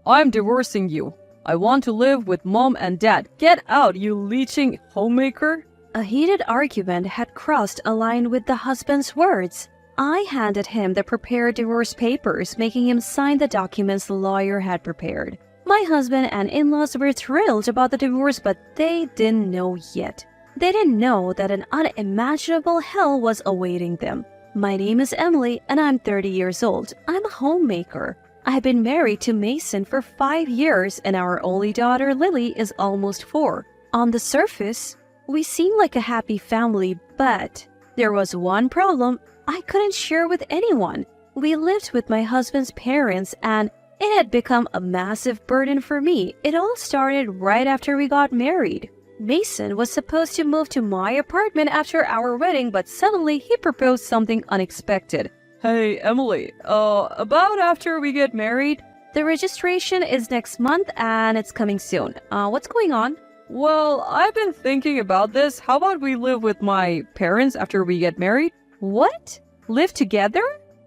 I'm divorcing you. I want to live with mom and dad. Get out, you leeching homemaker. A heated argument had crossed a line with the husband's words. I handed him the prepared divorce papers, making him sign the documents the lawyer had prepared. My husband and in-laws were thrilled about the divorce, but they didn't know yet. They didn't know that an unimaginable hell was awaiting them. My name is Emily, and I'm 30 years old. I'm a homemaker. I've been married to Mason for 5 years, and our only daughter, Lily, is almost 4. On the surface, we seem like a happy family, but there was one problem I couldn't share with anyone. We lived with my husband's parents, and it had become a massive burden for me. It all started right after we got married. Mason was supposed to move to my apartment after our wedding, but suddenly he proposed something unexpected. Hey, Emily, about after we get married? The registration is next month and it's coming soon. What's going on? Well, I've been thinking about this. How about we live with my parents after we get married? What? Live together?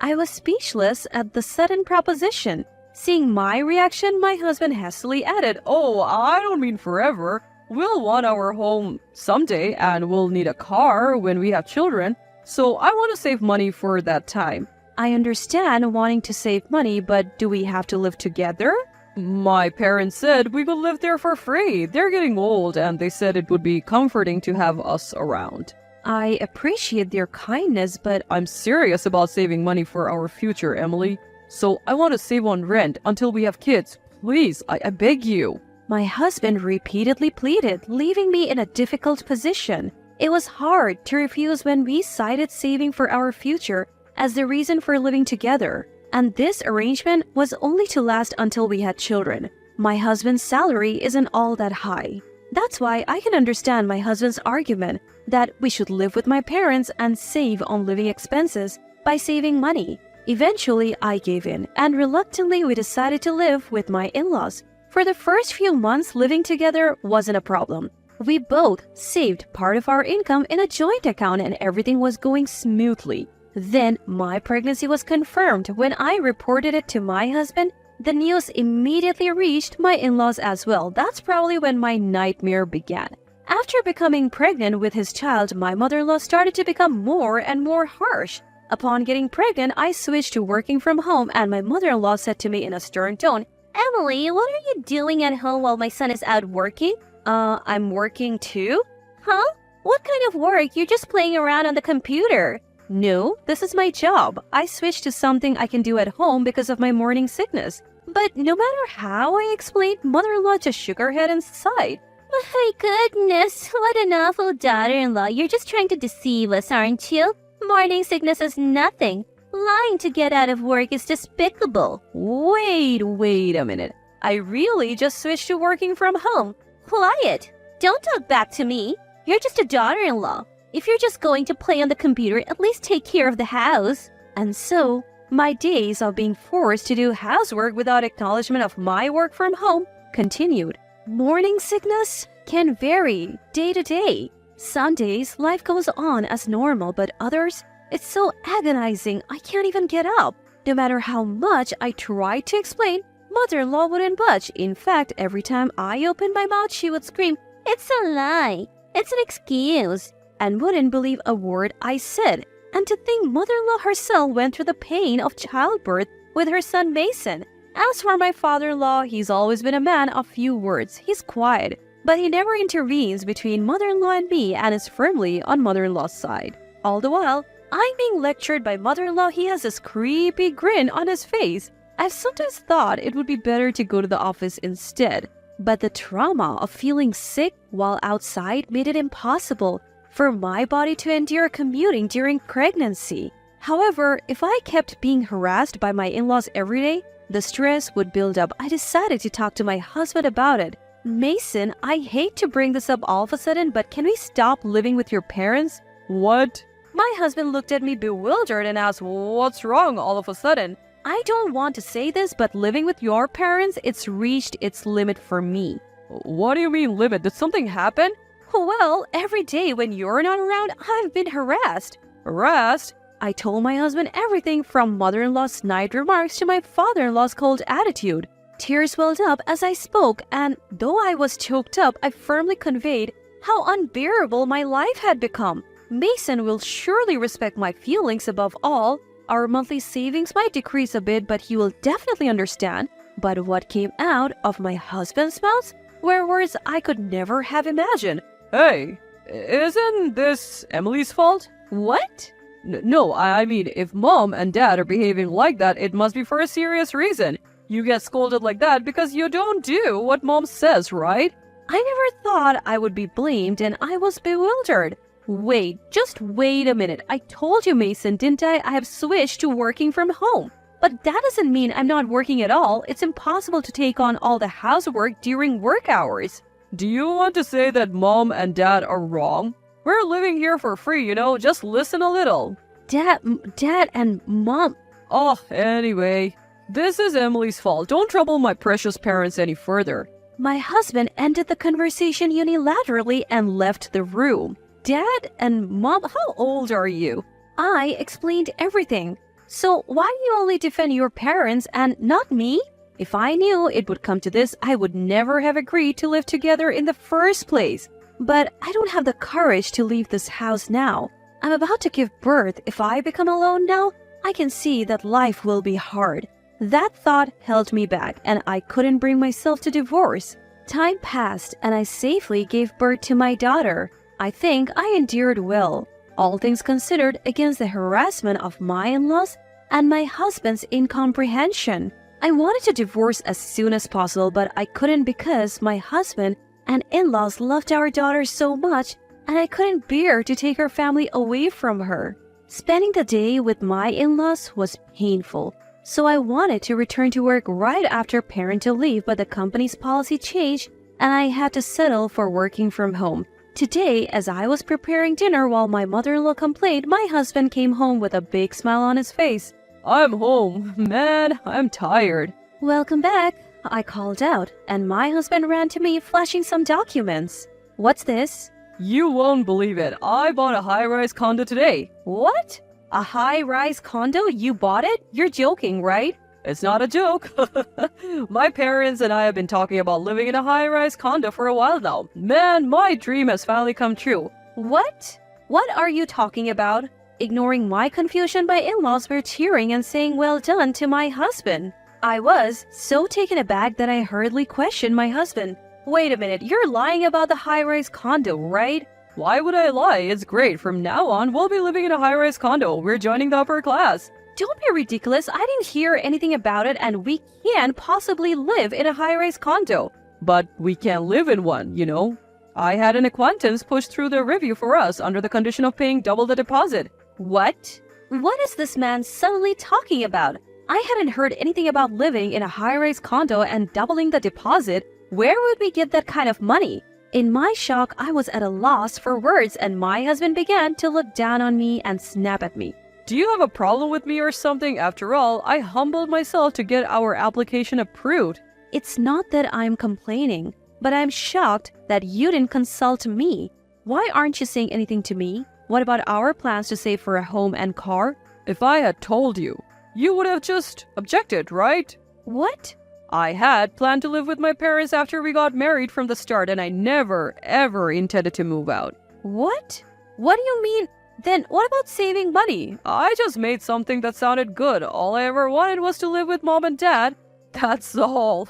I was speechless at the sudden proposition. Seeing my reaction, my husband hastily added, Oh, I don't mean forever. We'll want our home someday and we'll need a car when we have children. So I want to save money for that time. I understand wanting to save money, but do we have to live together? My parents said we would live there for free. They're getting old and they said it would be comforting to have us around. I appreciate their kindness, but I'm serious about saving money for our future, Emily. So I want to save on rent until we have kids. Please, I beg you. My husband repeatedly pleaded, leaving me in a difficult position. It was hard to refuse when we cited saving for our future as the reason for living together. And this arrangement was only to last until we had children. My husband's salary isn't all that high. That's why I can understand my husband's argument that we should live with my parents and save on living expenses by saving money. Eventually, I gave in, and reluctantly we decided to live with my in-laws. For the first few months, living together wasn't a problem. We both saved part of our income in a joint account and everything was going smoothly. Then, my pregnancy was confirmed. When I reported it to my husband, the news immediately reached my in-laws as well. That's probably when my nightmare began. After becoming pregnant with his child, my mother-in-law started to become more and more harsh. Upon getting pregnant, I switched to working from home, and my mother-in-law said to me in a stern tone, Emily, what are you doing at home while my son is out working? I'm working too? Huh? What kind of work? You're just playing around on the computer. No, this is my job. I switched to something I can do at home because of my morning sickness. But no matter how I explained, mother-in-law just shook her head and sighed. My goodness, what an awful daughter-in-law. You're just trying to deceive us, aren't you? Morning sickness is nothing. Lying to get out of work is despicable. Wait a minute. I really just switched to working from home. Quiet. Don't talk back to me. You're just a daughter-in-law. If you're just going to play on the computer, at least take care of the house. And so, my days of being forced to do housework without acknowledgement of my work from home continued. Morning sickness can vary day to day. Some days, life goes on as normal, but others, it's so agonizing I can't even get up. No matter how much I tried to explain, mother-in-law wouldn't budge. In fact, every time I opened my mouth, she would scream, It's a lie. It's an excuse. And wouldn't believe a word I said. And to think mother-in-law herself went through the pain of childbirth with her son Mason. As for my father-in-law, he's always been a man of few words. He's quiet, but he never intervenes between mother-in-law and me and is firmly on mother-in-law's side. All the while, I'm being lectured by mother-in-law. He has this creepy grin on his face. I've sometimes thought it would be better to go to the office instead. But the trauma of feeling sick while outside made it impossible for my body to endure commuting during pregnancy. However, if I kept being harassed by my in-laws every day, the stress would build up. I decided to talk to my husband about it. Mason, I hate to bring this up all of a sudden, but can we stop living with your parents? What? My husband looked at me bewildered and asked, What's wrong all of a sudden? I don't want to say this, but living with your parents, it's reached its limit for me. What do you mean limit? Did something happen? Well, every day when you're not around, I've been harassed. Harassed? I told my husband everything from mother-in-law's snide remarks to my father-in-law's cold attitude. Tears welled up as I spoke, and though I was choked up, I firmly conveyed how unbearable my life had become. Mason will surely respect my feelings above all. Our monthly savings might decrease a bit, but he will definitely understand. But what came out of my husband's mouth were words I could never have imagined. Hey, isn't this Emily's fault? What? No, I mean, if mom and dad are behaving like that, it must be for a serious reason. You get scolded like that because you don't do what mom says, right? I never thought I would be blamed, and I was bewildered. Wait, just wait a minute. I told you, Mason, didn't I? I have switched to working from home. But that doesn't mean I'm not working at all. It's impossible to take on all the housework during work hours. Do you want to say that mom and dad are wrong? We're living here for free, just listen a little. Dad and Mom... Oh, anyway, this is Emily's fault. Don't trouble my precious parents any further. My husband ended the conversation unilaterally and left the room. Dad and Mom, how old are you? I explained everything. So why do you only defend your parents and not me? If I knew it would come to this, I would never have agreed to live together in the first place. But I don't have the courage to leave this house now. I'm about to give birth. If I become alone now, I can see that life will be hard. That thought held me back, and I couldn't bring myself to divorce. Time passed, and I safely gave birth to my daughter. I think I endured well, all things considered, against the harassment of my in-laws and my husband's incomprehension. I wanted to divorce as soon as possible, but I couldn't because my husband and in-laws loved our daughter so much, and I couldn't bear to take her family away from her. Spending the day with my in-laws was painful, so I wanted to return to work right after parental leave, but the company's policy changed, and I had to settle for working from home. Today, as I was preparing dinner while my mother-in-law complained, my husband came home with a big smile on his face. I'm home. Man, I'm tired. Welcome back, I called out, and my husband ran to me flashing some documents. What's this? You won't believe it. I bought a high-rise condo today. What? A high-rise condo? You bought it? You're joking, right? It's not a joke. My parents and I have been talking about living in a high-rise condo for a while now. Man, my dream has finally come true. What? What are you talking about? Ignoring my confusion, my in-laws were cheering and saying well done to my husband. I was so taken aback that I hurriedly questioned my husband. Wait a minute, you're lying about the high-rise condo, right? Why would I lie? It's great. From now on, we'll be living in a high-rise condo. We're joining the upper class. Don't be ridiculous. I didn't hear anything about it, and we can't possibly live in a high-rise condo. But we can't live in one, I had an acquaintance push through the review for us under the condition of paying double the deposit. What? What is this man suddenly talking about? I hadn't heard anything about living in a high-rise condo and doubling the deposit. Where would we get that kind of money? In my shock, I was at a loss for words, and my husband began to look down on me and snap at me. Do you have a problem with me or something? After all, I humbled myself to get our application approved. It's not that I'm complaining, but I'm shocked that you didn't consult me. Why aren't you saying anything to me? What about our plans to save for a home and car? If I had told you, you would have just objected, right? What? I had planned to live with my parents after we got married from the start, and I never, ever intended to move out. What? What do you mean? Then what about saving money? I just made something that sounded good. All I ever wanted was to live with mom and dad. That's all.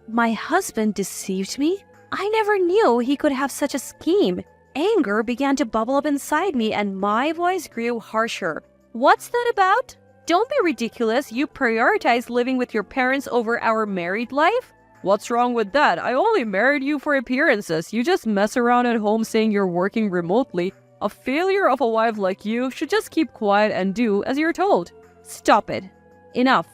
My husband deceived me? I never knew he could have such a scheme. Anger began to bubble up inside me, and my voice grew harsher. What's that about? Don't be ridiculous. You prioritize living with your parents over our married life? What's wrong with that? I only married you for appearances. You just mess around at home saying you're working remotely. A failure of a wife like you should just keep quiet and do as you're told. Stop it. Enough.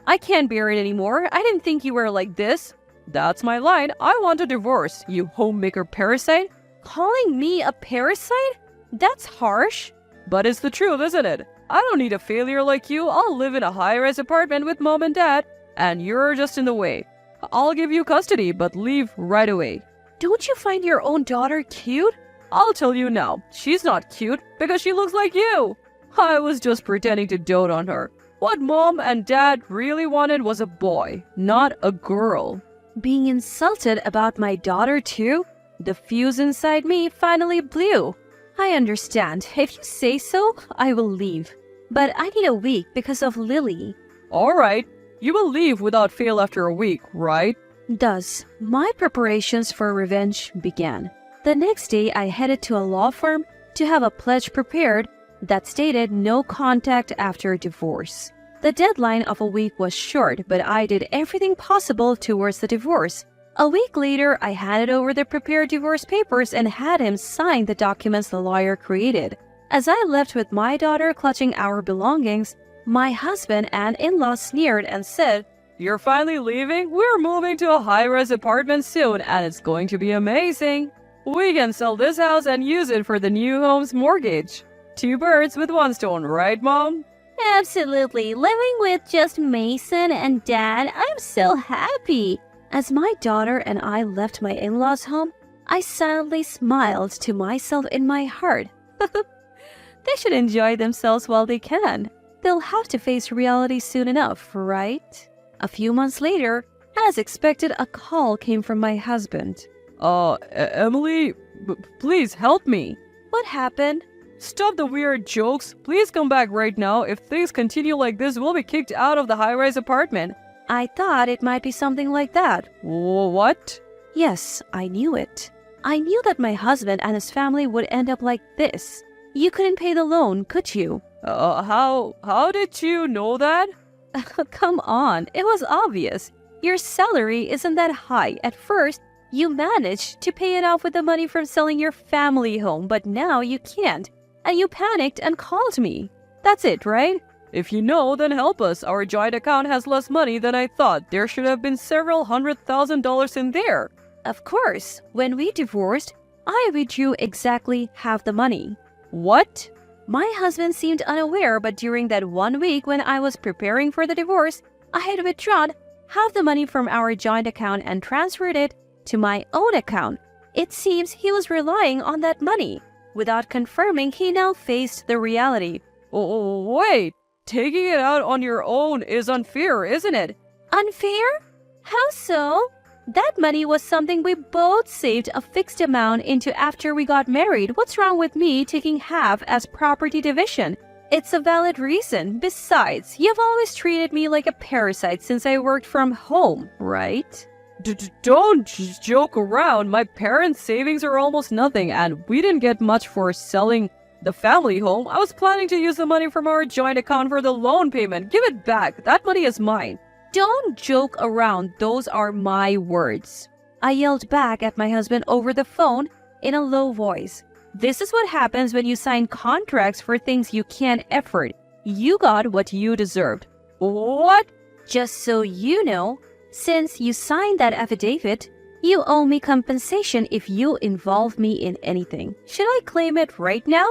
I can't bear it anymore. I didn't think you were like this. That's my line. I want a divorce, you homemaker parasite. Calling me a parasite? That's harsh. But it's the truth, isn't it? I don't need a failure like you. I'll live in a high-rise apartment with mom and dad, and you're just in the way. I'll give you custody, but leave right away. Don't you find your own daughter cute? I'll tell you now, she's not cute because she looks like you. I was just pretending to dote on her. What mom and dad really wanted was a boy, not a girl. Being insulted about my daughter too? The fuse inside me finally blew. I understand. If you say so, I will leave. But I need a week because of Lily. Alright, you will leave without fail after a week, right? Thus, my preparations for revenge began. The next day, I headed to a law firm to have a pledge prepared that stated no contact after divorce. The deadline of a week was short, but I did everything possible towards the divorce. A week later, I handed over the prepared divorce papers and had him sign the documents the lawyer created. As I left with my daughter clutching our belongings, my husband and in-laws sneered and said, You're finally leaving? We're moving to a high-rise apartment soon, and it's going to be amazing. We can sell this house and use it for the new home's mortgage. 2 birds with 1 stone, right, Mom? Absolutely. Living with just Mason and Dad, I'm so happy. As my daughter and I left my in-laws' home, I silently smiled to myself in my heart. They should enjoy themselves while they can. They'll have to face reality soon enough, right? A few months later, as expected, a call came from my husband. Emily, please help me. What happened? Stop the weird jokes. Please come back right now. If things continue like this, we'll be kicked out of the high-rise apartment. I thought it might be something like that. What? Yes, I knew it. I knew that my husband and his family would end up like this. You couldn't pay the loan, could you? How did you know that? Come on, it was obvious. Your salary isn't that high. At first, you managed to pay it off with the money from selling your family home, but now you can't. And you panicked and called me. That's it, right? If you know, then help us. Our joint account has less money than I thought. There should have been several $100,000 in there. Of course. When we divorced, I withdrew exactly half the money. What? My husband seemed unaware, but during that 1 week when I was preparing for the divorce, I had withdrawn half the money from our joint account and transferred it to my own account. It seems he was relying on that money. Without confirming, he now faced the reality. Oh, wait. Taking it out on your own is unfair, isn't it? Unfair? How so? That money was something we both saved a fixed amount into after we got married. What's wrong with me taking half as property division? It's a valid reason. Besides, you've always treated me like a parasite since I worked from home, right? Don't joke around. My parents' savings are almost nothing, and we didn't get much for selling the family home. I was planning to use the money from our joint account for the loan payment. Give it back. That money is mine. Don't joke around. Those are my words. I yelled back at my husband over the phone in a low voice. This is what happens when you sign contracts for things you can't afford. You got what you deserved. What? Just so you know, since you signed that affidavit, you owe me compensation if you involve me in anything. Should I claim it right now?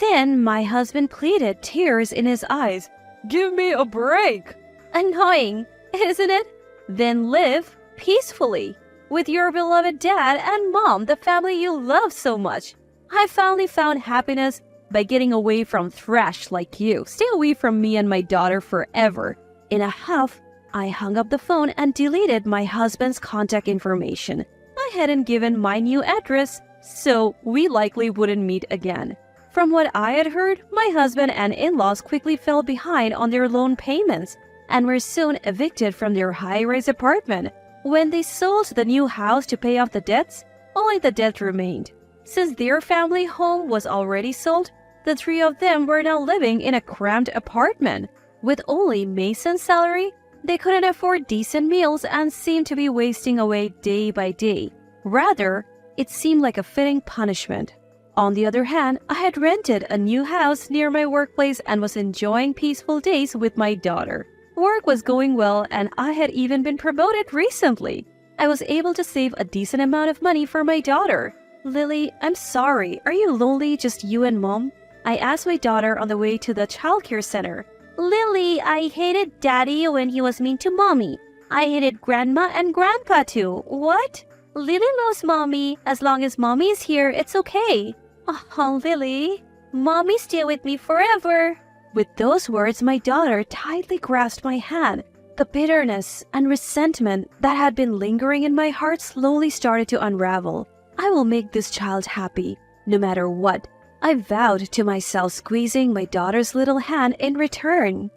Then my husband pleaded, tears in his eyes. Give me a break. Annoying, isn't it? Then live peacefully with your beloved dad and mom, the family you love so much. I finally found happiness by getting away from thrash like you. Stay away from me and my daughter forever. In a huff, I hung up the phone and deleted my husband's contact information. I hadn't given my new address, so we likely wouldn't meet again. From what I had heard, my husband and in-laws quickly fell behind on their loan payments and were soon evicted from their high-rise apartment. When they sold the new house to pay off the debts, only the debt remained. Since their family home was already sold, the 3 of them were now living in a cramped apartment. With only Mason's salary, they couldn't afford decent meals and seemed to be wasting away day by day. Rather, it seemed like a fitting punishment. On the other hand, I had rented a new house near my workplace and was enjoying peaceful days with my daughter. Work was going well and I had even been promoted recently. I was able to save a decent amount of money for my daughter. Lily, I'm sorry. Are you lonely, just you and mom? I asked my daughter on the way to the childcare center. Lily, I hated Daddy when he was mean to Mommy. I hated Grandma and Grandpa too. What? Lily loves Mommy. As long as Mommy is here, it's okay. Oh, Lily. Mommy stay with me forever. With those words, my daughter tightly grasped my hand. The bitterness and resentment that had been lingering in my heart slowly started to unravel. I will make this child happy, no matter what, I vowed to myself, squeezing my daughter's little hand in return.